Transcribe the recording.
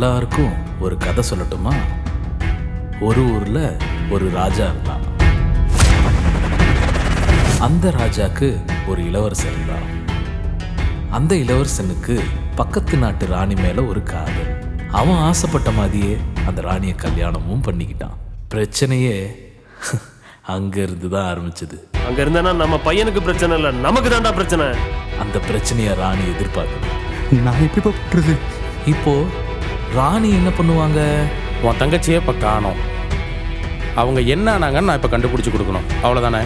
எல்லாருக்கும் ஒரு கதை சொல்லட்டுமா? ஒரு ஊர்ல ஒரு ராஜா இருந்தான். அந்த ராஜாக்கு ஒரு இளவரசர் இருந்தான். அந்த இளவரசனுக்கு பக்கத்து நாட்டு ராணி மேல ஒரு காதல். அவன் ஆசைப்பட்ட மாதிரியே அந்த ராணியை கல்யாணமும் பண்ணிக்கிட்டான். பிரச்சனையே அங்க இருந்து தான் ஆரம்பிச்சது. அங்க இருந்தா நம்ம பையனுக்கு பிரச்சனை இல்லை, நமக்கு தான்டா பிரச்சனை. அந்த பிரச்சனையை ராணி எதிர்பார்க்கணும். நான் எப்படி பண்றது? இப்போ ராணி என்ன பண்ணுவாங்க? உன் தங்கச்சியே இப்போ காணோம். அவங்க என்ன ஆனாங்கன்னு நான் இப்போ கண்டுபிடிச்சி கொடுக்கணும், அவ்வளோதானே?